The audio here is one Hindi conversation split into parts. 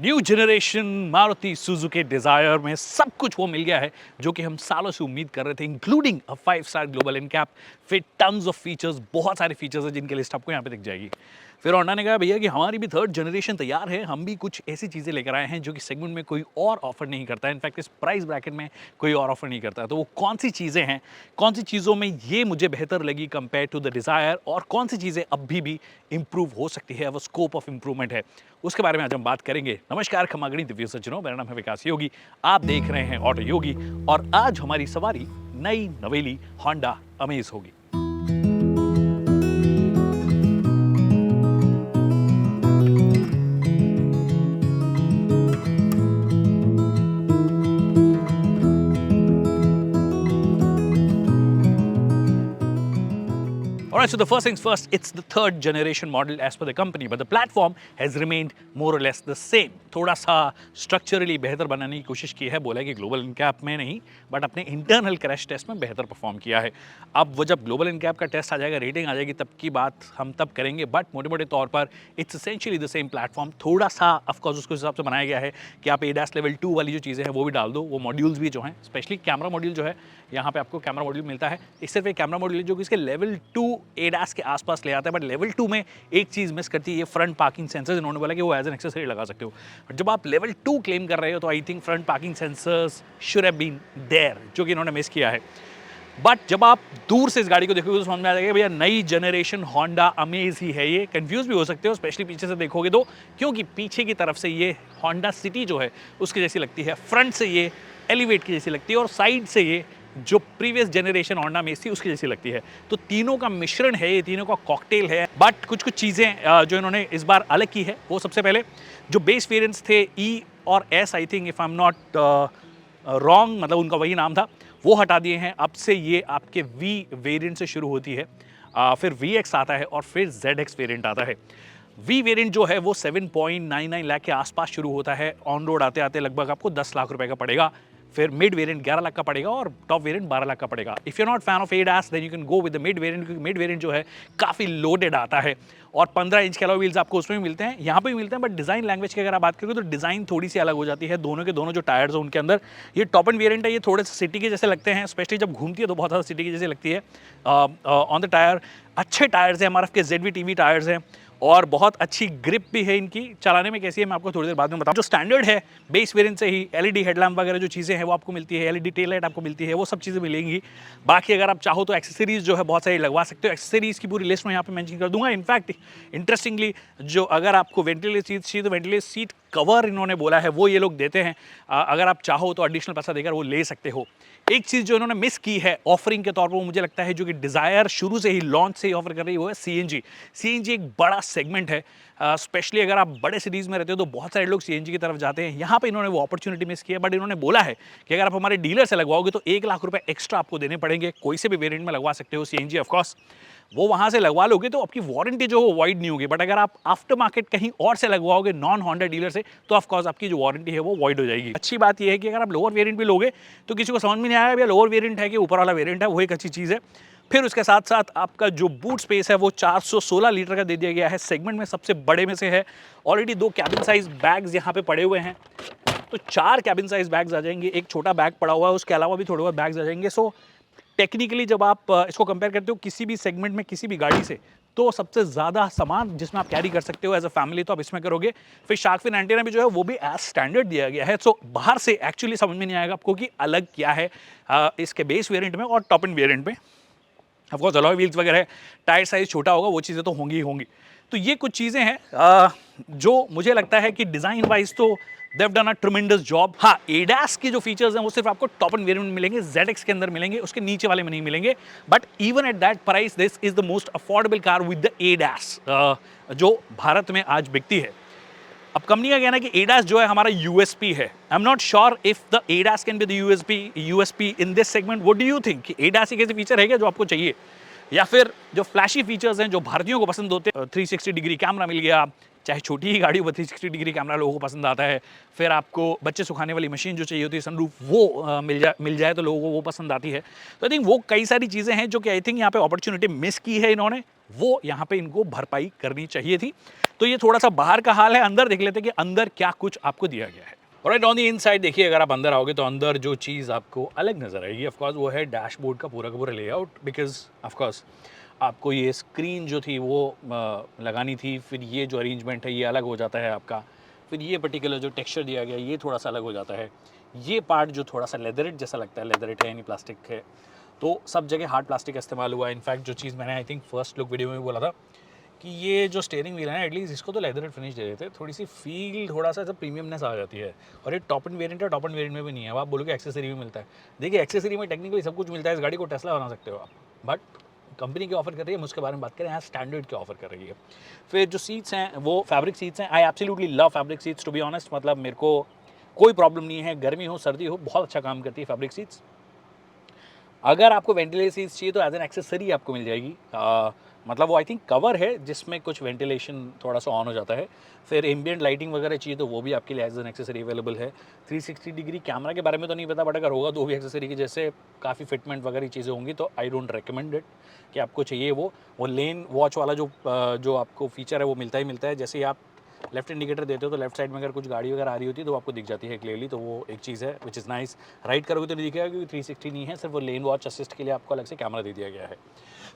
New generation Maruti Suzuki Dzire में सब कुछ वो मिल गया है जो कि हम सालों से उम्मीद कर रहे थे, including a 5 star global NCAP फिर टन्स ऑफ फीचर्स, बहुत सारे फीचर्स हैं जिनकी लिस्ट आपको यहाँ पे दिख जाएगी। फिर होंडा ने कहा भैया कि हमारी भी 3rd जनरेशन तैयार है, हम भी कुछ ऐसी चीज़ें लेकर आए हैं जो कि सेगमेंट में कोई और ऑफर नहीं करता है, इनफैक्ट इस प्राइस ब्रैकेट में कोई और ऑफर नहीं करता है। तो वो कौन सी चीज़ें हैं, कौन सी चीज़ों में ये मुझे बेहतर लगी कंपेयर टू द डिज़ायर, और कौन सी चीज़ें अभी भी इंप्रूव हो सकती है, वो स्कोप ऑफ इंप्रूवमेंट है, उसके बारे में आज हम बात करेंगे। नमस्कार खमागणी दिव्य सज्जनों, मेरा नाम है विकास योगी, आप देख रहे हैं ऑटो योगी, और आज हमारी सवारी नई नवेली होंडा अमेज होगी। Alright, so the first things first, it's the 3rd generation model as per the company, but the platform has remained more or less the same. थोड़ा सा स्ट्रक्चरली बेहतर बनाने की कोशिश की है, बोला है कि ग्लोबल इनकैप में नहीं बट अपने इंटरनल क्रैश टेस्ट में बेहतर परफॉर्म किया है। अब वो जब ग्लोबल इनकैप का टेस्ट आ जाएगा, रेटिंग आ जाएगी, तब की बात हम तब करेंगे, बट मोटे मोटे तौर पर it's essentially the same platform. थोड़ा सा ऑफकोर्स उसके हिसाब से बनाया गया है कि आप ADAS लेवल 2 वाली जो चीज़ें हैं वो भी डाल दो, वो मॉड्यूल्स भी जो हैं, स्पेशली कैमरा मॉड्यूल जो है, यहाँ पे आपको कैमरा मॉड्यूल मिलता है। इस सिर्फ एक कैमरा मॉड्यूल जो कि इसके लेवल 2 ADAS के आसपास ले आता है, बट लेवल 2 में एक चीज़ मिस करती है, ये फ्रंट पार्किंग सेंसर्स। इन्होंने बोला कि वो एज एन एक्सेसरी लगा सकते हो, बट जब आप लेवल 2 क्लेम कर रहे हो तो I think front parking sensors should have been there, जो कि इन्होंने मिस किया है। बट जब आप दूर से इस गाड़ी को देखोगे तो समझ में आ जाएगा भैया नई जनरेशन होंडा अमेज ही है ये। कंफ्यूज भी हो सकते हो, स्पेशली पीछे से देखोगे तो, क्योंकि पीछे की तरफ से ये होंडा सिटी जो है उसकी जैसी लगती है, फ्रंट से ये एलिवेट की जैसी लगती है, और साइड से ये जो प्रीवियस जनरेशन होंडा अमेज थी उसकी जैसी लगती है। तो तीनों का मिश्रण है, ये तीनों का कॉकटेल है। बट कुछ कुछ चीज़ें जो इन्होंने इस बार अलग की है, वो सबसे पहले जो बेस वेरिएंट्स थे E और S, I think if I am not wrong, मतलब उनका वही नाम था, वो हटा दिए हैं। अब से ये आपके V वेरिएंट से शुरू होती है, फिर VX आता है और फिर ZX वेरिएंट आता है। V वेरिएंट जो है वो 7.99 लाख के आसपास शुरू होता है, ऑन रोड आते आते लगभग आपको 10 लाख रुपए का पड़ेगा। फिर मिड वेरिएंट 11 लाख का पड़ेगा और टॉप वेरिएंट 12 लाख का पड़ेगा। If you not fan of ADAS then you can go with the mid variant, क्योंकि मिड वेरिएंट जो है काफ़ी लोडेड आता है, और 15 इंच के अलॉय व्हील्स आपको उसमें भी मिलते हैं, यहाँ पे भी मिलते हैं। बट डिज़ाइन लैंग्वेज की अगर आप बात करोगे तो डिज़ाइन थोड़ी सी अलग हो जाती है। दोनों के दोनों जो टायर्स हैं उनके अंदर, ये टॉप एंड वेरिएंट है, ये थोड़े से सिटी के जैसे लगते हैं, स्पेशली जब घूमती है तो बहुत ज़्यादा सिटी की जैसे लगती है ऑन द टायर। अच्छे टायर्स हैं, MRF के ZV-TV टायर्स हैं, और बहुत अच्छी ग्रिप भी है इनकी। चलाने में कैसी है मैं आपको थोड़ी देर बाद में बताऊं। जो स्टैंडर्ड है बेस वेरिएंट से ही LED हेडलैम्प वगैरह जो चीज़ें हैं वो आपको मिलती है, LED टेल लाइट आपको मिलती है, वो सब चीज़ें मिलेंगी। बाकी अगर आप चाहो तो एक्सेसरीज जो है बहुत सारी लगवा सकते हो, एक्सेसरीज की पूरी लिस्ट में यहाँ पे मेंशन कर दूंगा। इनफैक्ट इंटरेस्टिंगली जो अगर आपको वेंटिलेटर सीट चाहिए तो वेंटिलेटर सीट कवर इन्होंने बोला है वो ये लोग देते हैं, अगर आप चाहो तो एडिशनल पैसा देकर वो ले सकते हो। एक चीज़ जो इन्होंने मिस की है ऑफरिंग के तौर पर, वो मुझे लगता है जो कि डिज़ायर शुरू से ही लॉन्च से ही ऑफर कर रही है, वो है CNG एक बड़ा सेगमेंट है, स्पेशली अगर आप बड़े सिटीज़ में रहते हो तो बहुत सारे लोग CNG की तरफ जाते हैं। यहाँ पे इन्होंने वो अपॉर्चुनिटी मिस की है, बट इन्होंने बोला है कि अगर आप हमारे डीलर से लगवाओगे तो 1 लाख रुपए एक्स्ट्रा आपको देने पड़ेंगे। कोई से भी वेरिएंट में लगवा सकते हो CNG, ऑफकोर्स वो वहाँ से लगवा लोगे तो आपकी वारंटी जो है वॉइड नहीं होगी, बट अगर आप आफ्टर मार्केट कहीं और से लगवाओगे नॉन होंडा डीलर से तो ऑफकोर्स आपकी जो वारंटी है वो वॉइड हो जाएगी। अच्छी बात यह है कि अगर आप लोअर वेरिएंट भी लोगे तो किसी को समझ में नहीं आएगा भैया लोअर वेरिएंट है कि ऊपर वाला वेरिएंट है, वो एक अच्छी चीज़ है। फिर उसके साथ साथ आपका जो बूट स्पेस है वो 416 लीटर का दे दिया गया है, सेगमेंट में सबसे बड़े में से है। ऑलरेडी 2 कैबिन साइज बैग्स यहाँ पे पड़े हुए हैं, तो 4 कैबिन साइज बैग्स आ जाएंगे, एक छोटा बैग पड़ा हुआ है, उसके अलावा भी थोड़े बहुत बैग्स आ जाएंगे। सो टेक्निकली जब आप इसको कंपेयर करते हो किसी भी सेगमेंट में किसी भी गाड़ी से, तो सबसे ज़्यादा सामान जिसमें आप कैरी कर सकते हो एज अ फैमिली तो आप इसमें करोगे। फिर शार्क फिन एंटीना भी जो है वो भी एज स्टैंडर्ड दिया गया है, सो बाहर से एक्चुअली समझ में नहीं आएगा आपको कि अलग क्या है इसके बेस वेरिएंट में और टॉप एंड वेरिएंट में। ऑफकोर्स अलॉय व्हील्स वगैरह है, टायर साइज छोटा होगा, वो चीज़ें तो होंगी ही होंगी। तो ये कुछ चीज़ें हैं जो मुझे लगता है कि डिज़ाइन वाइज तो they have done a ट्रेमेंडस job. हाँ, ADAS के जो फीचर्स हैं वो सिर्फ आपको टॉप एंड वेरिएंट में मिलेंगे, ZX के अंदर मिलेंगे, उसके नीचे वाले में नहीं मिलेंगे। But even at that price this is the most affordable car with the ADAS जो भारत में आज बिकती है। अब कंपनी का कहना है कि ADAS जो है हमारा USP है। I am not sure if the ADAS can be the USP in this segment. What do you think कि ADAS एक ऐसे फीचर है क्या जो आपको चाहिए, या फिर जो फ्लैशी फीचर्स हैं जो भारतीयों को पसंद होते हैं, 360 डिग्री कैमरा मिल गया, चाहे छोटी ही गाड़ी हो 360 डिग्री कैमरा लोगों को पसंद आता है। फिर आपको बच्चे सुखाने वाली मशीन जो चाहिए होती है सनरूफ, वो मिल जाए तो लोगों को वो पसंद आती है। तो आई थिंक वो कई सारी चीज़ें हैं जो कि आई थिंक यहाँ पे अपॉर्चुनिटी मिस की है इन्होंने, वो यहाँ पे इनको भरपाई करनी चाहिए थी। तो ये थोड़ा सा बाहर का हाल है। अंदर देख लेते हैं कि अंदर क्या कुछ आपको दिया गया है। राइट, ऑन द इनसाइड देखिए, अगर आप अंदर आओगे तो अंदर जो चीज़ आपको अलग नज़र आएगी ऑफ कोर्स वो है डैशबोर्ड का पूरा लेआउट। बिकॉज ऑफ कोर्स आपको ये स्क्रीन जो थी वो लगानी थी, फिर ये जो अरेंजमेंट है ये अलग हो जाता है आपका, फिर ये पर्टिकुलर जो टेक्सचर दिया गया ये थोड़ा सा अलग हो जाता है। ये पार्ट जो थोड़ा सा लेदरेट जैसा लगता है, लेदरेट है यानी प्लास्टिक है, तो सब जगह हार्ड प्लास्टिक का इस्तेमाल हुआ है। इनफैक्ट जो चीज़ मैंने I think first look video में बोला था कि ये जो स्टीयरिंग व्हील है ना, एटलीस्ट इसको तो लेदरेट फिनिश दे देते, थोड़ी सी फील थोड़ा सा ऐसा प्रीमियमनेस आ जाती है। और ये टॉप एंड वेरिएंट है, टॉप एंड वेरिएंट में भी नहीं है। अब आप बोलोगे एक्सेसरी में मिलता है, देखिए एक्सेसरी में टेक्निकली सब कुछ मिलता है, इस गाड़ी को टेस्ला बना सकते हो आप, बट कंपनी क्या ऑफर कर रही है उसके बारे में बात करें, यहाँ स्टैंडर्ड क्या ऑफर कर रही है। फिर जो सीट्स हैं वो फैब्रिक सीट्स हैं। I absolutely love fabric seats to be honest, मतलब मेरे को कोई प्रॉब्लम नहीं है, गर्मी हो सर्दी हो बहुत अच्छा काम करती है फैब्रिक सीट्स। अगर आपको वेंटिलेटर सीट्स चाहिए तो एज एन एक्सेसरी आपको मिल जाएगी। मतलब वो आई थिंक कवर है जिसमें कुछ वेंटिलेशन थोड़ा सा ऑन हो जाता है। फिर एम्बियंट लाइटिंग वगैरह चाहिए तो वो भी आपके लिए एज एन एक्सेसरी अवेलेबल है। 360 डिग्री कैमरा के बारे में तो नहीं पता, बट अगर होगा तो भी एक्सेसरी की जैसे काफ़ी फिटमेंट वगैरह चीज़ें होंगी, तो आई डोंट रिकमेंड इट कि आपको चाहिए वो लेन वॉच वाला जो आपको फीचर है वो मिलता ही मिलता है। जैसे आप लेफ्ट इंडिकेटर देते हो तो लेफ्ट साइड में अगर कुछ गाड़ी वगैरह आ रही होती है तो आपको दिख जाती है क्लियरली, तो वो एक चीज़ है विच इज़ नाइस। राइट करोगे तो नहीं दिखेगा क्योंकि 360 नहीं है, सिर्फ वो लेन वॉच असिस्ट के लिए आपको अलग से कैमरा दे दिया गया है।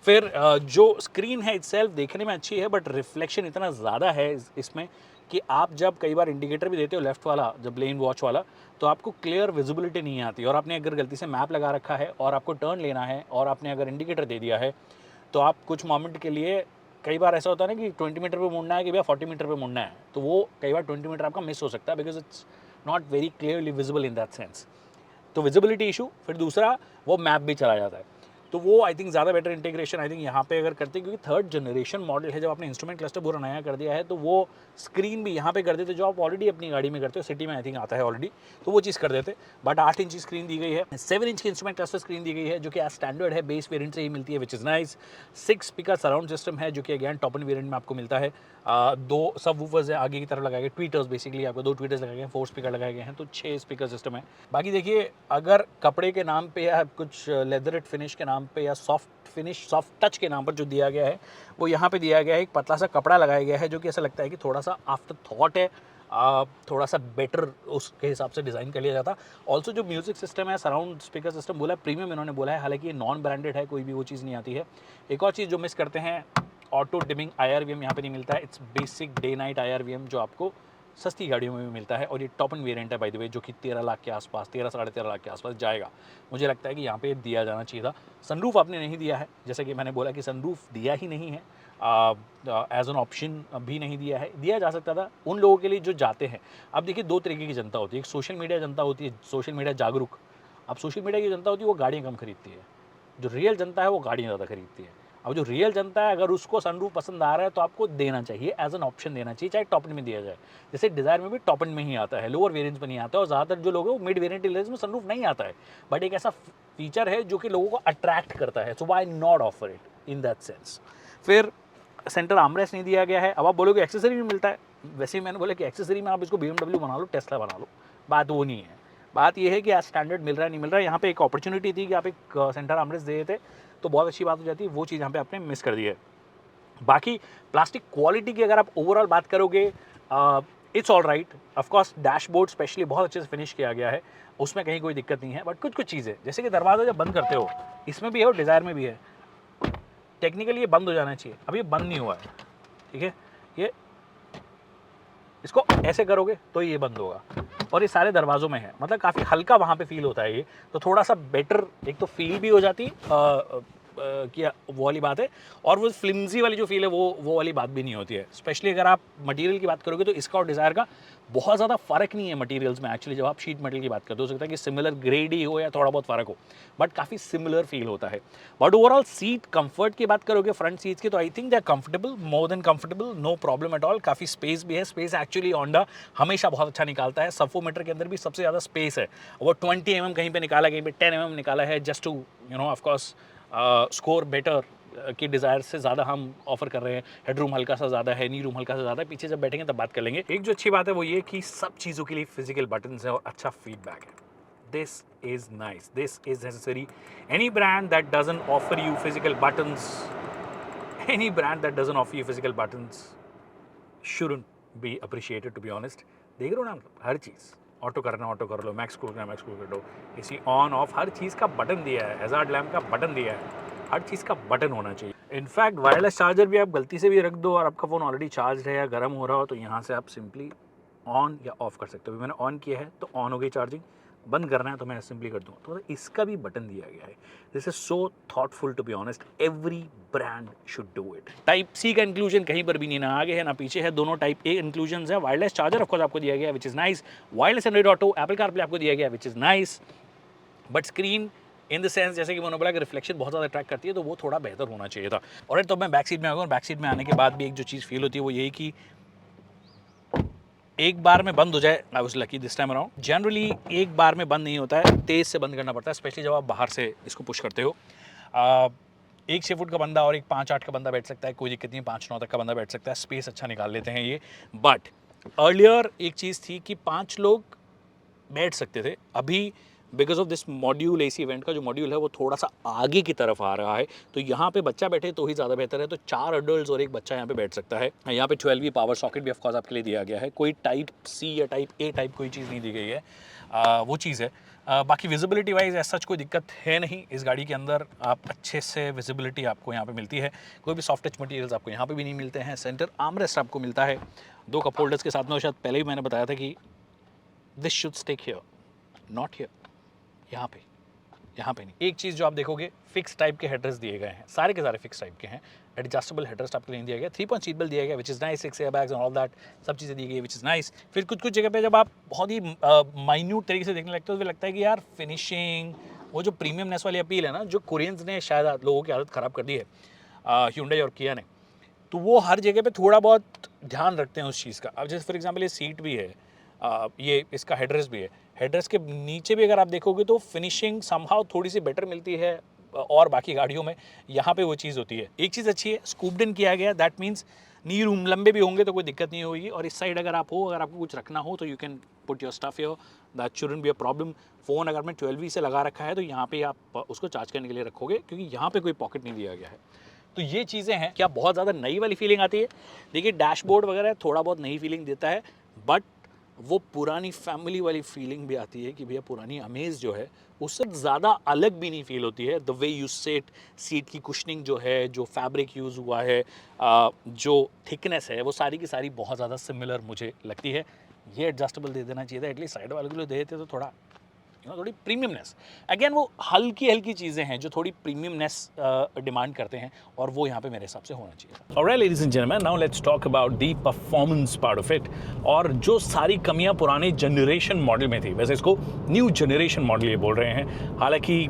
फिर जो स्क्रीन है इटसेल्फ देखने में अच्छी है, बट रिफ्लेक्शन इतना ज़्यादा है इसमें कि आप जब कई बार इंडिकेटर भी देते हो लेफ्ट वाला, जब लेन वॉच वाला, तो आपको क्लियर विजिबिलिटी नहीं आती। और आपने अगर गलती से मैप लगा रखा है और आपको टर्न लेना है और आपने अगर इंडिकेटर दे दिया है तो आप कुछ मोमेंट के लिए, कई बार ऐसा होता है ना कि 20 मीटर पे मुड़ना है कि भैया 40 मीटर पे मुड़ना है, तो वो कई बार 20 मीटर आपका मिस हो सकता है because it's not very clearly visible in that sense. तो विजिबिलिटी इशू। फिर दूसरा वो मैप भी चला जाता है, तो वो आई थिंक ज़्यादा बेटर इंटीग्रेशन आई थिंक यहाँ पे अगर करते हैं, क्योंकि थर्ड जनरेशन मॉडल है, जब आपने इंस्ट्रूमेंट क्लस्टर पूरा नया कर दिया है तो वो स्क्रीन भी यहाँ पे कर देते जो आप ऑलरेडी अपनी गाड़ी में करते हो, सिटी में आई थिंक आता है ऑलरेडी, तो वो चीज़ कर देते। बट 8 इंच की स्क्रीन दी गई है, 7 इंच की इंस्ट्रूमेंट क्लस्टर स्क्रीन दी गई है जो कि आज स्टैंडर्ड है, बेस वेरिएंट से ही मिलती है which is nice. 6 speaker surround system है जो कि अगेन टॉप एंड वेरिएंट में आपको मिलता है। 2 सब वूफर्स है आगे की तरफ लगाए गए, ट्वीटर्स बेसिकली आपको 2 ट्वीटर्स लगाए गए हैं, 4 स्पीकर लगाए गए हैं, तो 6 स्पीकर सिस्टम है। बाकी देखिए, अगर कपड़े के नाम पे या कुछ लेदरेट फिनिश के नाम पे या सॉफ्ट फिनिश सॉफ्ट टच के नाम पर जो दिया गया है वो यहाँ पे दिया गया है, एक पतला सा कपड़ा लगाया गया है जो कि ऐसा लगता है कि थोड़ा सा आफ्टर थॉट है, थोड़ा सा बेटर उसके हिसाब से डिज़ाइन कर लिया जाता। ऑल्सो जो म्यूज़िक सिस्टम है, सराउंड स्पीकर सिस्टम बोला है, प्रीमियम इन्होंने बोला है, हालांकि ये नॉन ब्रांडेड है, कोई भी वो चीज़ नहीं आती है। एक और चीज़ जो मिस करते हैं, ऑटो डिमिंग IRVM यहाँ पे नहीं मिलता है, it's basic day night IRVM जो आपको सस्ती गाड़ियों में भी मिलता है, और ये टॉप एंड वेरिएंट है बाय द वे, जो कि 13 लाख के आसपास, 13 साढ़े 13 लाख के आसपास जाएगा। मुझे लगता है कि यहाँ पे दिया जाना चाहिए था। सनरूफ आपने नहीं दिया है, जैसे कि मैंने बोला कि सनरूफ दिया ही नहीं है, एज एन ऑप्शन भी नहीं दिया है। दिया जा सकता था उन लोगों के लिए जो जाते हैं। अब देखिए, 2 तरीके की जनता होती है, एक सोशल मीडिया जनता होती है, सोशल मीडिया जागरूक। अब सोशल मीडिया की जनता होती है वो गाड़ियाँ कम खरीदती है, जो रियल जनता है वो गाड़ियाँ ज़्यादा खरीदती है। अब जो रियल जनता है, अगर उसको सनरूफ पसंद आ रहा है तो आपको देना चाहिए, एज एन ऑप्शन देना चाहिए, चाहे टॉप एंड में दिया जाए। जैसे डिज़ायर में भी टॉप एंड में ही आता है, लोअर वेरिएंट्स में नहीं आता है, और ज़्यादातर जो लोग हैं वो मिड वेरिएंट में सनरूफ नहीं आता है, बट एक ऐसा फीचर है जो कि लोगों को अट्रैक्ट करता है, so why not offer it in that sense. फिर सेंटर आर्मरेस्ट नहीं दिया गया है। अब आप बोलोगे एक्सेसरी भी मिलता है, वैसे ही मैंने बोला कि एक्सेसरी में आप इसको BMW बना लो, टेस्ला बना लो, बात वो नहीं है। बात ये है कि आज स्टैंडर्ड मिल रहा है नहीं मिल रहा है। यहाँ पे एक अपॉर्चुनिटी थी कि आप एक सेंटर आर्मरेस्ट दे देते तो बहुत अच्छी बात हो जाती है, वो चीज़ यहाँ पे आपने मिस कर दी है। बाकी प्लास्टिक क्वालिटी की अगर आप ओवरऑल बात करोगे, it's all right. Of course dashboard specially बहुत अच्छे से फिनिश किया गया है, उसमें कहीं कोई दिक्कत नहीं है, बट कुछ चीज़ें जैसे कि दरवाज़ा जब बंद करते हो, इसमें भी है और डिज़ायर में भी है, टेक्निकली ये बंद हो जाना चाहिए, अब ये बंद नहीं हुआ है, ठीक है। ये इसको ऐसे करोगे तो ये बंद होगा, और ये सारे दरवाज़ों में है, मतलब काफ़ी हल्का वहाँ पे फील होता है ये, तो थोड़ा सा बेटर एक तो फील भी हो जाती कि वो वाली बात है, और वो फ्लिम्जी वाली जो फील है वो वाली बात भी नहीं होती है। स्पेशली अगर आप मटेरियल की बात करोगे तो इसका और डिज़ायर का बहुत ज़्यादा फ़र्क नहीं है मटेरियल्स में एक्चुअली। जब आप शीट मटेरियल की बात करते हो सकता है कि सिमिलर ग्रेड ही हो या थोड़ा बहुत फ़र्क हो, बट काफ़ी सिमिलर फील होता है। बट ओवरऑल सीट कंफर्ट की बात करोगे फ्रंट सीट्स की, तो I think they are comfortable, more than comfortable, no problem at all. काफ़ी स्पेस भी है, स्पेस एक्चुअली होंडा हमेशा बहुत अच्छा निकालता है, सफोमीटर के अंदर भी सबसे ज़्यादा स्पेस है, वो 20 mm कहीं पे निकाला, कहीं पे 10 mm निकाला है, just two of course score better की डिज़ायर से ज़्यादा हम ऑफर कर रहे हैं। हेडरूम हल्का सा ज़्यादा है, नी रूम हल्का सा ज़्यादा है, पीछे जब बैठेंगे तब बात कर लेंगे। एक जो अच्छी बात है वो ये कि सब चीज़ों के लिए फिजिकल बटन्स है और अच्छा फीडबैक है। This is nice. This is necessary. Any brand that doesn't offer you physical buttons, any brand that doesn't offer you physical buttons shouldn't be appreciated, to be honest. देख रहे हो ना, हर चीज़ ऑटो करना ऑटो कर लो, मैक्स कूल करना मैक्स कूल कर लो, एसी ऑन ऑफ हर चीज़ का बटन दिया है, हैजार्ड लैम्प का बटन दिया है, हर चीज़ का बटन होना चाहिए। इनफैक्ट वायरलेस चार्जर भी आप गलती से भी रख दो और आपका फ़ोन ऑलरेडी चार्ज है या गर्म हो रहा हो तो यहाँ से आप सिंपली ऑन या ऑफ कर सकते हो। मैंने ऑन किया है तो ऑन हो गई चार्जिंग, बंद करना है तो मैं सिंपली कर दूँ तो इसका भी बटन दिया गया है। This is so thoughtful, to be honest, every brand should do it. Type C का इंक्लूजन कहीं पर भी नहीं, ना आगे है ना पीछे है, दोनों टाइप ए इंक्लूजन है। वायरलेस चार्जर ऑफकोर्स आपको दिया गया है, which is nice. Wireless Android auto, Apple CarPlay आपको दिया गया है, which is nice. But screen in the sense, जैसे कि मैंने बोला कि रिफ्लेक्शन बहुत ज़्यादा अट्रैक्ट करती है, तो वो थोड़ा बेहतर होना चाहिए था। और तो मैं बैक सीट में आ गया, और बैक सीट में आने के बाद भी एक जो चीज़ फील होती है वो यही कि एक बार में बंद हो जाए। I was lucky this time around. Generally एक बार में बंद नहीं होता है, तेज़ से बंद करना पड़ता है, स्पेशली जब आप बाहर से इसको पुश करते हो। एक 6 फुट का बंदा और एक 5-8 का बंदा बैठ सकता है, कोई दिक्कत नहीं, 5-9 तक का बंदा बैठ सकता है, स्पेस अच्छा निकाल लेते हैं ये। बट अर्लियर एक चीज़ थी कि 5 लोग बैठ सकते थे। अभी because of this module, AC event का जो मॉड्यूल है वो थोड़ा सा आगे की तरफ आ रहा है, तो यहाँ पे बच्चा बैठे तो ही ज़्यादा बेहतर है। तो 4 अडल्ट और एक बच्चा यहाँ पे बैठ सकता है। यहाँ पे 12V पावर सॉकेट भी ऑफकोर्स आपके लिए दिया गया है। कोई टाइप सी या टाइप ए टाइप कोई चीज़ नहीं दी गई है, वो चीज़ है। बाकी विजिबिलिटी वाइज ऐसा कुछ कोई दिक्कत है नहीं इस गाड़ी के अंदर। आप अच्छे से विजिबिलिटी आपको यहाँ पे मिलती है। कोई भी सॉफ्ट टच मटेरियल्स आपको यहाँ पे भी नहीं मिलते हैं। सेंटर आर्मरेस्ट आपको मिलता है 2 कप होल्डर्स के साथ में। शायद पहले भी मैंने बताया था कि this should stick here, not here, यहाँ पे नहीं। एक चीज़ जो आप देखोगे, फिक्स टाइप के हेडरेस्ट दिए गए हैं, सारे के सारे फिक्स टाइप के हैं। एडजस्टेबल हेडरेस्ट आपके लिए दिया गया, 3-point सीट बेल्ट दिया गया, which is nice, 6 airbags and all that, सब चीज़ें दी गई, विच इज़ नाइस। फिर कुछ जगह पे जब आप बहुत ही माइन्यूट तरीके से देखने लगते हो तो लगता है कि यार फिनिशिंग, वो जो प्रीमियमनेस वाली अपील है ना, जो कोरियंस ने शायद लोगों की हालत ख़राब कर दी है, Hyundai और किया ने, तो वो हर जगह पे थोड़ा बहुत ध्यान रखते हैं उस चीज़ का। अब जैसे फॉर एग्जांपल ये सीट भी है, ये इसका हेडरेस्ट भी है, हेडरेस्ट के नीचे भी अगर आप देखोगे तो फिनिशिंग समहाउ थोड़ी सी बेटर मिलती है और बाकी गाड़ियों में, यहाँ पे वो चीज़ होती है। एक चीज़ अच्छी है, स्कूप्ड इन किया गया, दैट मीन्स नी रूम लंबे भी होंगे तो कोई दिक्कत नहीं होगी। और इस साइड अगर आप हो, अगर आपको कुछ रखना हो तो you can put your stuff here, that shouldn't be a problem. Phone अगर मैं 12V से लगा रखा है तो यहाँ पे आप उसको चार्ज करने के लिए रखोगे, क्योंकि यहाँ पे कोई पॉकेट नहीं दिया गया है। तो ये चीज़ें हैं। क्या बहुत ज़्यादा नई वाली फीलिंग आती है? देखिए डैशबोर्ड वगैरह थोड़ा बहुत नई फीलिंग देता है, बट वो पुरानी फैमिली वाली फीलिंग भी आती है कि भैया पुरानी अमेज जो है उससे ज़्यादा अलग भी नहीं फील होती है। The way you set, seat की कुशनिंग जो है, जो फैब्रिक यूज़ हुआ है, जो थिकनेस है, वो सारी की सारी बहुत ज़्यादा सिमिलर मुझे लगती है। ये एडजस्टेबल दे देना चाहिए था, एटलीस्ट साइड वाले के लिए दे देते तो थोड़ा थोड़ी प्रीमियमनेस। अगेन वो हल्की चीज़ें हैं जो थोड़ी प्रीमियमनेस डिमांड करते हैं, और वो यहाँ पे मेरे हिसाब से होना चाहिए। Alright ladies and gentleman, now let's talk about the performance part of it. और जो सारी कमियां पुराने जनरेशन मॉडल में थी, वैसे इसको न्यू जनरेशन मॉडल ये बोल रहे हैं, हालांकि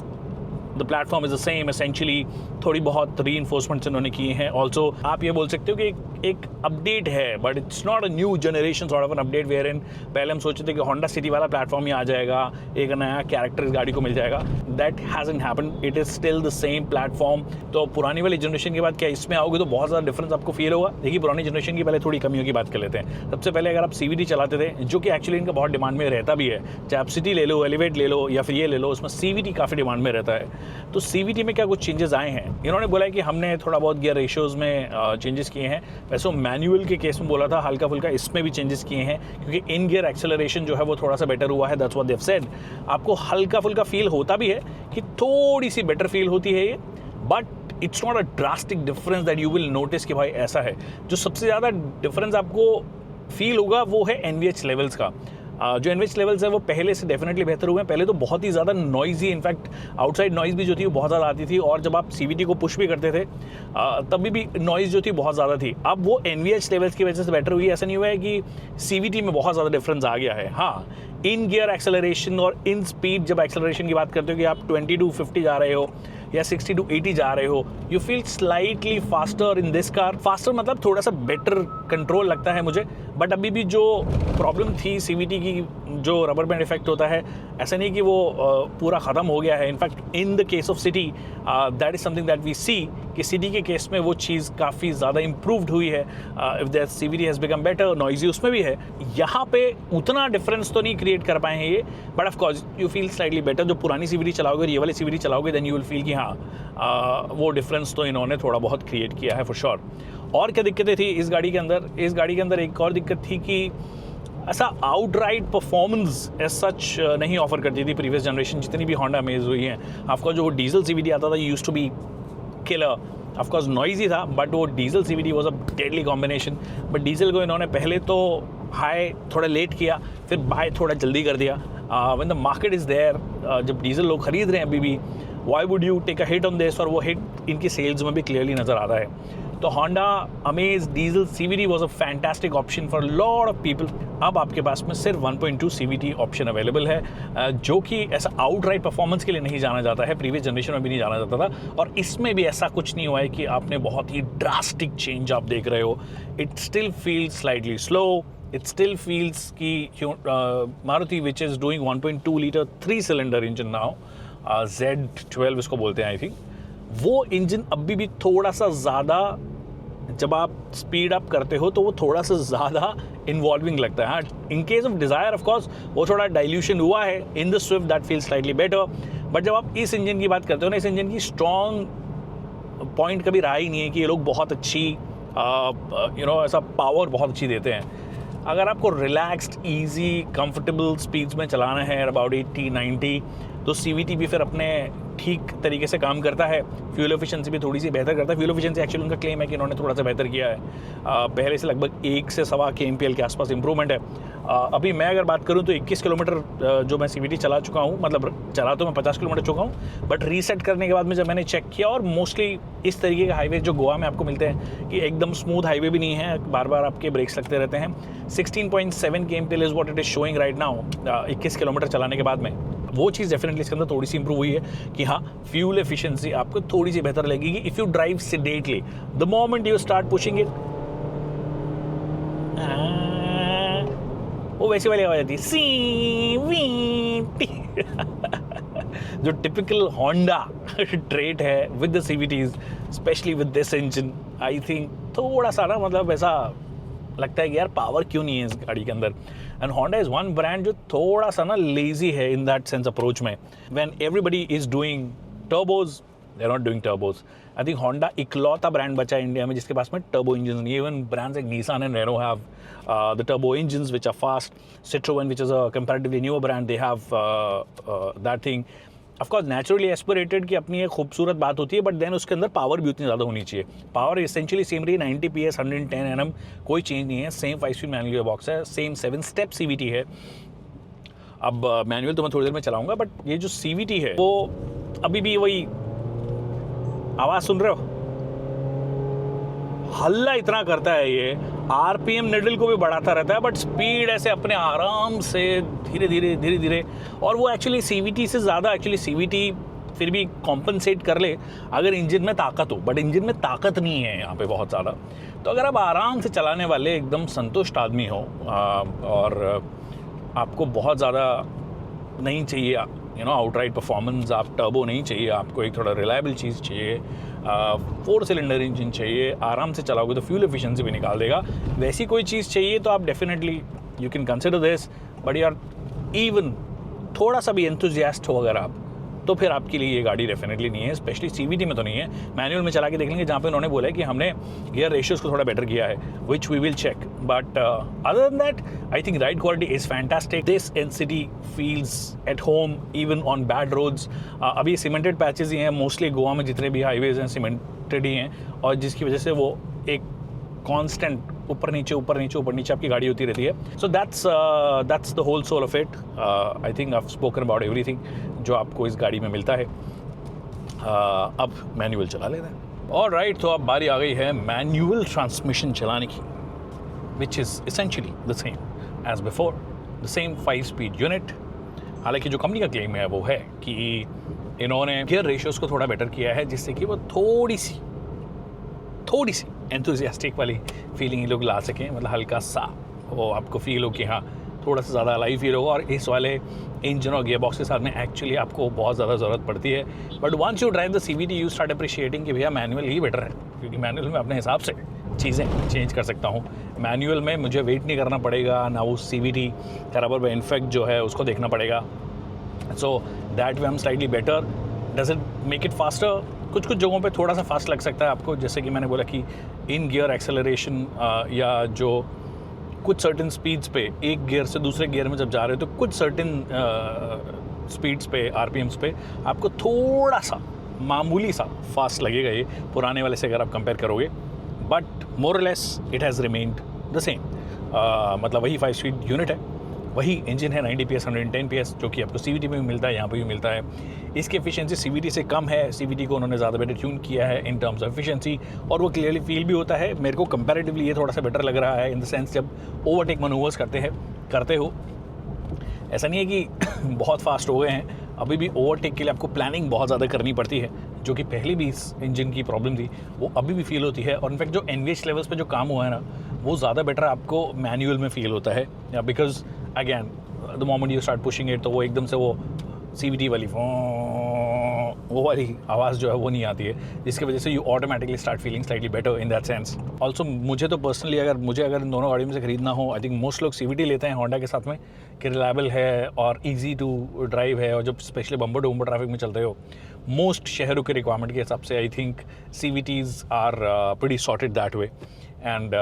the platform is the same essentially. थोड़ी बहुत रीइंफोर्समेंट्स इन्होंने किए हैं। ऑल्सो आप ये बोल सकते हो कि एक अपडेट है, but it's not a new generation sort of an update where in पहले हम सोचते थे कि होंडा सिटी वाला प्लेटफॉर्म ही आ जाएगा, एक नया कैरेक्टर इस गाड़ी को मिल जाएगा। That hasn't happened, it is still the same platform. तो पुरानी वाली जनरेशन के बाद क्या इसमें आओगे तो बहुत ज़्यादा डिफरेंस आपको फील होगा। देखिए पुरानी जनरेशन की पहले थोड़ी कमियों की बात कर लेते हैं। सबसे पहले अगर आप CVT चलाते थे, जो कि एक्चुअली इनका बहुत डिमांड में रहता भी है, चाहे आप सिटी ले लो, एलिवेट ले लो या फिर ये ले लो, उसमें CVT काफ़ी डिमांड में रहता है। तो CVT में क्या कुछ चेंजेस आए हैं, इन्होंने बोला है कि हमने थोड़ा बहुत गियर रेशियोज़ में चेंजेस किए हैं। वैसे मैनुअल के केस में बोला था हल्का फुल्का, इसमें भी चेंजेस किए हैं, क्योंकि इन गियर एक्सेलरेशन जो है वो थोड़ा सा बेटर हुआ है। That's what they have said. आपको हल्का फुल्का फील होता भी है कि थोड़ी सी बेटर फील होती है ये, but it's not a drastic difference that you will notice कि भाई ऐसा है। जो सबसे ज़्यादा डिफरेंस आपको फील होगा वो है NVH लेवल्स का। जो NVH लेवल्स है वो पहले से डेफिनेटली बेहतर हुए हैं। पहले तो बहुत ही ज़्यादा नॉइज़ी, इनफैक्ट आउटसाइड नॉइज़ भी जो थी वो बहुत ज़्यादा आती थी, और जब आप CVT को पुश भी करते थे तभी भी नॉइज़ जो थी बहुत ज़्यादा थी। अब वो NVH लेवल्स की वजह से बेटर हुई है। ऐसा नहीं हुआ है कि CVT में बहुत ज़्यादा डिफरेंस आ गया है। हाँ, इन गियर एक्सेलरेशन और इन स्पीड, जब एक्सेलरेशन की बात करते हो कि आप 20 to 50 जा रहे हो या 60 to 80 जा रहे हो, you feel slightly faster in this car. Faster मतलब थोड़ा सा बेटर कंट्रोल लगता है मुझे। बट अभी भी जो प्रॉब्लम थी CVT की, जो रबर बैंड इफेक्ट होता है, ऐसा नहीं कि वो पूरा ख़त्म हो गया है। In fact in the case of City that is something that we see कि सिटी के केस में वो चीज़ काफ़ी ज़्यादा इम्प्रूव्ड हुई है. If that CVT has become better, noisy उसमें भी है. यहाँ पे उतना डिफरेंस तो नहीं क्रिएट कर पाए हैं ये, but of course you feel slightly better. जो पुरानी CVT चलाओगे और ये वाली CVT चलाओगे, देन यू विल फील कि हाँ वो डिफरेंस तो इन्होंने थोड़ा बहुत क्रिएट किया है फॉर श्योर. और क्या दिक्कतें थी इस गाड़ी के अंदर? इस गाड़ी के अंदर एक और दिक्कत थी कि ऐसा आउटराइट परफॉर्मेंस एज सच नहीं ऑफर करती थी प्रीवियस जनरेशन जितनी भी होंडा अमेज हुई हैं. आपका जो डीजल CVT आता था used to be killer. Of course noisy था, बट वो diesel CVT was a deadly combination. But diesel को इन्होंने पहले तो हाई थोड़ा लेट किया, फिर बाय थोड़ा जल्दी कर दिया. When the market is there, जब डीजल लोग खरीद रहे हैं अभी भी, why would you take a hit on this? और वो हिट इनकी सेल्स में भी क्लियरली नज़र आता है. तो Honda amaze diesel CVT was a fantastic option for lot of people. अब आपके पास में सिर्फ 1.2 CVT ऑप्शन अवेलेबल है, जो कि ऐसा आउटराइट परफॉर्मेंस के लिए नहीं जाना जाता है. प्रीवियस जनरेशन में भी नहीं जाना जाता था, और इसमें भी ऐसा कुछ नहीं हुआ है कि आपने बहुत ही ड्रास्टिक चेंज आप देख रहे हो. It still feels slightly slow. It still feels कि Maruti which is doing 1.2 litre 3 cylinder engine now, Z12 इसको बोलते हैं आई थिंक, वो इंजन अभी भी थोड़ा सा ज़्यादा, जब आप स्पीड अप करते हो तो वो थोड़ा सा ज़्यादा इन्वॉल्विंग लगता है. In case of desire of course वो थोड़ा डाइल्यूशन हुआ है. In the Swift that feel slightly better. But जब आप इस इंजन की बात करते हो ना, इस इंजन की स्ट्रॉन्ग पॉइंट कभी रहा ही नहीं है कि ये लोग बहुत अच्छी ऐसा पावर बहुत अच्छी देते हैं. अगर आपको रिलैक्स्ड, ईजी, कंफर्टेबल स्पीड्स में चलाना है अबाउट 80-90, तो CVT भी फिर अपने ठीक तरीके से काम करता है. फ्यूल एफिशिएंसी भी थोड़ी सी बेहतर करता है. फ्यूल एफिशिएंसी एक्चुअली उनका क्लेम है कि इन्होंने थोड़ा सा बेहतर किया है. पहले से लगभग 1 से सवा kmpl के आसपास इंप्रूवमेंट है. अभी मैं अगर बात करूं तो 21 किलोमीटर जो मैं CVT चला चुका हूं, मतलब चला तो मैं 50 किलोमीटर चुका हूं, बट रीसेट करने के बाद में जब मैंने चेक किया, और मोस्टली इस तरीके के हाईवे जो गोवा में आपको मिलते हैं कि एकदम स्मूथ हाईवे भी नहीं है, बार बार आपके ब्रेक्स लगते रहते हैं. 16.7 kmpl is what it is showing right now 21 kilometre चलाने के बाद में. वो चीज़ डेफिनेटली इसके अंदर थोड़ी सी इंप्रूव हुई है कि हाँ, फ्यूल एफिशिएंसी आपको थोड़ी सी बेहतर लगेगी if you drive sedately. The moment you start pushing it, वो वैसी वाली आवाज आती है, सी वी जो टिपिकल होंडा ट्रेट है with the CVTs, specially with this engine. I think थोड़ा सा ना, मतलब ऐसा लगता है कि यार पावर क्यों नहीं है इस गाड़ी के अंदर. And Honda is one brand जो थोड़ा सा ना लेजी है इन दैट सेंस अप्रोच में. When everybody is doing turbos, they are not doing turbos. I think Honda इकलौता ब्रांड बचा है इंडिया में जिसके पास में टर्बो इंजन नहीं है. Even brands like Nissan and Renault have the turbo engines which are fast. Citroen, which is a comparatively newer brand, they have that thing. Of course, naturally aspirated की अपनी एक खूबसूरत बात होती है, बट देन उसके अंदर पावर भी उतनी ज़्यादा होनी चाहिए. पावर एसेंशियली सेम रही, 90 PS 110 Nm, कोई चेंज नहीं है. सेम 5-speed मैनुअल बॉक्स है, सेम 7-step CVT है. अब मैनुअल तो मैं थोड़ी देर में चलाऊंगा, बट ये जो CVT है वो अभी भी वही आवाज़ सुन रहे हो, हल्ला इतना करता है ये. RPM निडल को भी बढ़ाता रहता है, बट स्पीड ऐसे अपने आराम से धीरे धीरे. और वो एक्चुअली CVT से ज़्यादा, एक्चुअली CVT फिर भी कॉम्पनसेट कर ले अगर इंजन में ताकत हो, बट इंजन में ताकत नहीं है यहाँ पे बहुत ज़्यादा. तो अगर आप आराम से चलाने वाले एकदम संतुष्ट आदमी हो और आपको बहुत ज़्यादा नहीं चाहिए आउटराइट परफॉर्मेंस, आप टर्बो नहीं चाहिए, आपको एक थोड़ा रिलायबल चीज़ चाहिए, 4 सिलेंडर इंजन चाहिए, आराम से चलाओगे तो फ्यूल एफिशिएंसी भी निकाल देगा, वैसी कोई चीज़ चाहिए तो आप definitely you can consider this. But यार इवन थोड़ा सा भी एंथुजियास्ट हो अगर आप, तो फिर आपके लिए ये गाड़ी डेफिनेटली नहीं है. स्पेशली CVT में तो नहीं है. मैनुअल में चला के देख लेंगे जहाँ पे उन्होंने बोला है कि हमने गियर रेशियोज़ को थोड़ा बेटर किया है, which we will check. But other than that I think ride quality is fantastic. This NCT feels at home even on bad roads. अभी सीमेंटेड पैचेज ही हैं मोस्टली गोवा में, जितने भी हाईवेज हैं सीमेंटेड ही हैं, और जिसकी वजह से वो एक कॉन्स्टेंट ऊपर नीचे आपकी गाड़ी होती रहती है. So that's the whole soul of it. I think I have spoken about everything जो आपको इस गाड़ी में मिलता है. अब मैनुअल चला लेते हैं. और राइट, तो अब बारी आ गई है मैनुअल ट्रांसमिशन चलाने की, which is essentially the same as before, the same 5-speed unit. हालांकि जो कंपनी का क्लेम है वो है कि इन्होंने गियर रेशियोज़ को थोड़ा बेटर किया है, जिससे कि वो थोड़ी सी एंथुजियास्टिक वाली फीलिंग लोग ला सकें. मतलब हल्का सा वो आपको फील हो कि हाँ थोड़ा सा ज़्यादा अलाइव फील होगा, और इस वाले इंजन और गियर बॉक्स के साथ में एक्चुअली आपको बहुत ज़्यादा ज़रूरत पड़ती है। But once you drive the CVT you start appreciating कि भैया मैनुअल ही बेटर है, क्योंकि मैनुअल में अपने हिसाब से चीज़ें चेंज कर सकता हूँ। मैनुअल में मुझे वेट नहीं करना पड़ेगा, ना वो CVT का रबर बैंड इफेक्ट जो है उसको देखना पड़ेगा। So that way M slightly better. Does it make it faster? कुछ कुछ जगहों पे थोड़ा सा फास्ट लग सकता है आपको, जैसे कि मैंने बोला कि इन गियर एक्सेलरेशन या जो कुछ सर्टेन स्पीड्स पे एक गियर से दूसरे गियर में जब जा रहे हो तो कुछ सर्टेन स्पीड्स पे RPMs पे आपको थोड़ा सा मामूली सा फास्ट लगेगा ये पुराने वाले से अगर आप कंपेयर करोगे, बट मोर और less it has remained the same. मतलब वही 5 स्पीड यूनिट है, वही इंजन है 90 PS 110 PS जो कि आपको CVT में भी मिलता है, यहाँ पे भी मिलता है। इसकी एफिशिएंसी CVT से कम है, CVT को उन्होंने ज़्यादा बेटर ट्यून किया है इन टर्म्स ऑफ एफिशिएंसी, और वो क्लियरली फील भी होता है। मेरे को कंपैरेटिवली ये थोड़ा सा बेटर लग रहा है इन द सेंस जब ओवरटेक मनूवर्स करते हो। ऐसा नहीं है कि बहुत फास्ट हो गए हैं, अभी भी ओवरटेक के लिए आपको प्लानिंग बहुत ज़्यादा करनी पड़ती है, जो कि पहले भी इस इंजन की प्रॉब्लम थी, वो अभी भी फील होती है। और इनफैक्ट जो एनवीएच लेवल्स पे जो काम हुआ है ना, वो ज़्यादा बेटर आपको मैनुअल में फील होता है, because again the moment you start pushing it तो वो एकदम से वो CVT वाली वो वाली आवाज़ जो है वो नहीं आती है, जिसकी वजह से you automatically start feeling slightly better in that sense. Also मुझे तो पर्सनली अगर इन दोनों गाड़ी में से खरीदना हो, आई थिंक मोस्ट लोग CVT लेते हैं होंडा के साथ में, कि रिलायबल है और ईजी टू ड्राइव है, और जब specially bumper to bumper traffic में चलते हो मोस्ट शहरों के रिक्वायरमेंट के हिसाब से I think CVTs are pretty sorted that way. And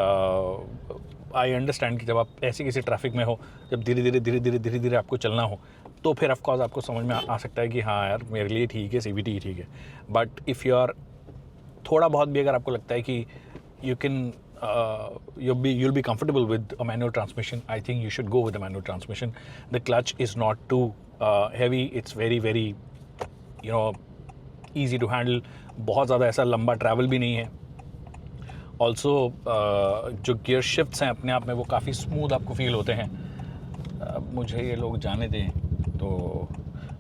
I understand कि जब आप ऐसी किसी ट्रैफिक में हो, जब धीरे धीरे आपको चलना हो, तो फिर ऑफकोर्स आपको समझ में आ सकता है कि हाँ यार मेरे लिए ठीक है CVT ही ठीक है। बट इफ़ यू आर थोड़ा बहुत भी अगर आपको लगता है कि you can you'll be comfortable with a manual transmission, I think you should go with a manual transmission. The clutch is not too heavy, it's very easy to handle, बहुत ज़्यादा ऐसा लंबा ट्रैवल भी नहीं है। ऑल्सो जो गियर शिफ्ट्स हैं अपने आप में वो काफ़ी स्मूथ आपको फील होते हैं। मुझे ये लोग जाने दें, तो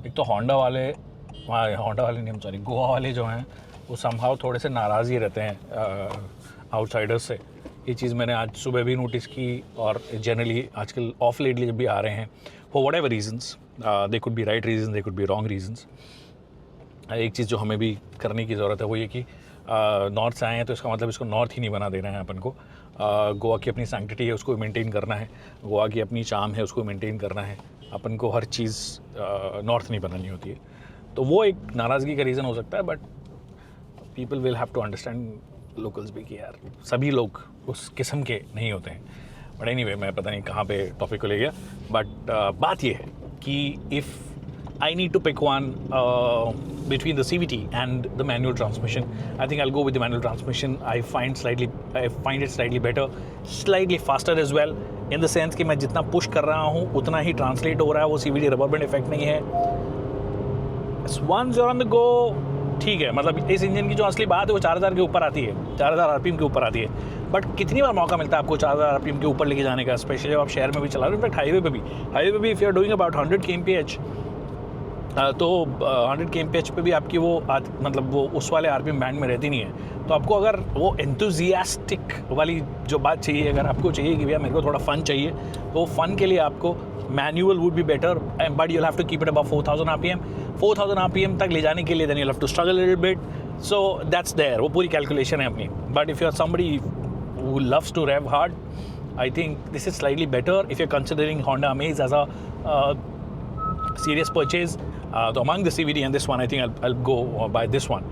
एक तो होंडा वाले नहीं, सॉरी गोवा वाले जो हैं वो समहाउ थोड़े से नाराज़ ही रहते हैं आउटसाइडर्स से। ये चीज़ मैंने आज सुबह भी नोटिस की, और जनरली आजकल ऑफ लेटली जब भी आ रहे हैं for whatever reasons, they could be right reason, they could be wrong reasons. एक चीज़ जो हमें भी करने की ज़रूरत है वो ये कि नॉर्थ से आए हैं तो इसका मतलब इसको नॉर्थ ही नहीं बना देना है अपन को। गोवा की अपनी सैंक्टिटी है, उसको मेंटेन करना है, गोवा की अपनी चार्म है, उसको मेंटेन करना है। अपन को हर चीज़ नॉर्थ नहीं बनानी होती है, तो वो एक नाराज़गी का रीज़न हो सकता है। But people will have to understand locals भी कि यार सभी लोग उस किस्म के नहीं होते हैं। बट एनीवे मैं पता नहीं कहाँ पे टॉपिक को ले गया, बट बात ये है कि if I need to pick one between the CVT and the manual transmission, I think I'll go with the manual transmission. I find it slightly better, slightly faster as well, in the sense कि मैं जितना पुश कर रहा हूँ उतना ही ट्रांसलेट हो रहा है, वो CVT रबर बैंड इफेक्ट नहीं है। Once you're on the go, ठीक है, मतलब इस इंजन की जो असली बात है वो 4000 के ऊपर आती है, 4000 RPM के ऊपर आती है। बट कितनी बार मौका मिलता है आपको 4000 RPM के ऊपर लेके जाने का, स्पेशली जब आप शहर में भी चला रहे हो, इनफैक्ट हाईवे पे भी if you are doing about 100 kmph, तो 100 kmph पे भी आपकी वो मतलब वो उस वाले RPM बैंड में रहती नहीं है। तो आपको अगर वो एंथुजियास्टिक वाली जो बात चाहिए, अगर आपको चाहिए कि भैया मेरे को थोड़ा फ़न चाहिए, तो फ़न के लिए आपको manual would be better, but you have to keep it above 4000 RPM। 4000 RPM तक ले जाने के लिए then you have to struggle little bit, so that's there, वो पूरी कैलकुलेशन है अपनी। But if you are somebody who loves to rev hard, I think this is slightly better if you are considering Honda Amaze as a serious purchase, तो among the CVT and this one I think I'll go by this one.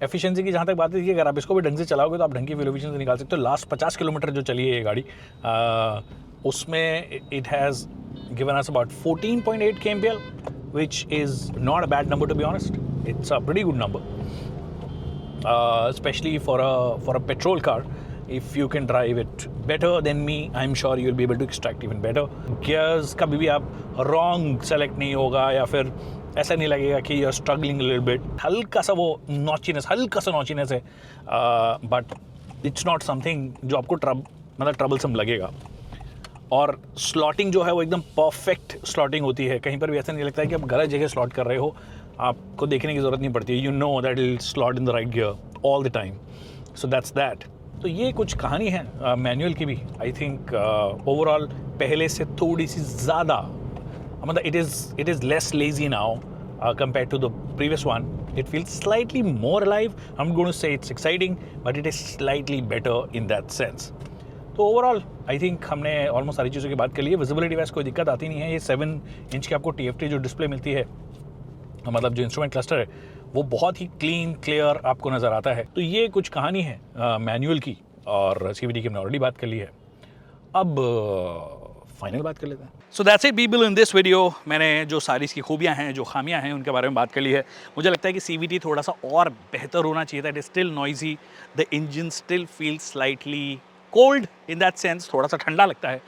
Efficiency की जहाँ तक बात है कि अगर आप इसको भी ढंग से चलाओगे तो आप ढंग की फ्यूल एफिशिएंसी निकाल सकते हो। लास्ट 50 किलोमीटर जो चली है ये गाड़ी, उसमें it has given us about 14.8 kmpl, which is not a bad number to be honest. It's a pretty good number, especially for a petrol car. If you can drive it better than me, I'm sure you'll be able to extract even better. Gears कभी भी आप wrong select नहीं होगा, या फिर ऐसा नहीं लगेगा कि you're struggling a little bit. हल्का सा नॉचीनेस है, but it's not something जो आपको troublesome लगेगा। और स्लॉटिंग जो है वो एकदम परफेक्ट स्लॉटिंग होती है, कहीं पर भी ऐसा नहीं लगता है कि आप गलत जगह स्लॉट कर रहे हो, आपको देखने की ज़रूरत नहीं पड़ती है। You know that it'll slot in the right gear all the time. So that's that. तो ये कुछ कहानी है मैनुअल की भी। आई थिंक ओवरऑल पहले से थोड़ी सी ज़्यादा, मतलब it is less lazy now compared to the previous one. It feels slightly more alive. I'm going to say it's exciting, but it is slightly better in that sense. तो ओवरऑल आई थिंक हमने ऑलमोस्ट सारी चीज़ों की बात कर ली है। विजिबिलिटी वाइज कोई दिक्कत आती नहीं है। ये 7 इंच की आपको TFT जो डिस्प्ले मिलती है, मतलब जो इंस्ट्रूमेंट क्लस्टर है, वो बहुत ही क्लीन क्लियर आपको नज़र आता है। तो ये कुछ कहानी है मैनुअल की, और CVT की हमने ऑलरेडी बात कर ली है। अब फाइनल बात कर लेते हैं। So that's it people in this video. मैंने जो सारी इसकी खूबियाँ हैं, जो खामियाँ हैं, उनके बारे में बात कर ली है। मुझे लगता है कि CVT थोड़ा सा और बेहतर होना चाहिए था। It is still noisy, the engine still feel slightly cold in that sense, थोड़ा सा ठंडा लगता है,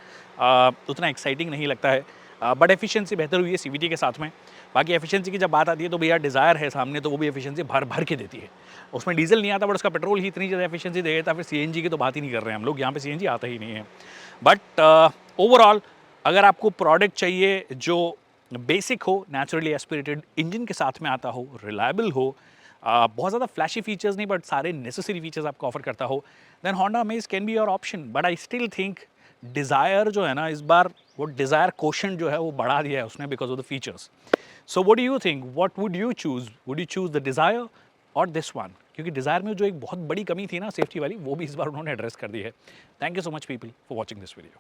उतना एक्साइटिंग नहीं लगता है। बट एफिशिएंसी बेहतर हुई है CVT के साथ में। बाकी एफिशिएंसी की जब बात आती है तो भैया डिज़ायर है सामने, तो वो भी एफिशिएंसी भर भर के देती है। उसमें डीजल नहीं आता, बट उसका पेट्रोल ही इतनी ज़्यादा एफिशिएंसी दे देता। फिर CNG की तो बात ही नहीं कर रहे हैं हम लोग, यहाँ पे CNG आता ही नहीं है। बट ओवरऑल अगर आपको प्रोडक्ट चाहिए जो बेसिक हो, नेचुरली एस्पिरेटेड इंजन के साथ में आता हो, रिलायबल हो, बहुत ज़्यादा फ्लैशी फीचर्स नहीं बट सारे नेसेसरी फीचर्स आपको ऑफर करता हो, then Honda Amaze can be your option. But I still think Dzire जो है ना, इस बार वो डिज़ायर कोशेंट जो है वो बढ़ा दिया है उसने because of the features. So what do you think, what would you choose? Would you choose the desire और दिस वन? क्योंकि डिज़ायर में जो एक बहुत बड़ी कमी थी ना सेफ्टी वाली, वो भी इस बार उन्होंने एड्रेस कर दी है। Thank you so much people for watching this video.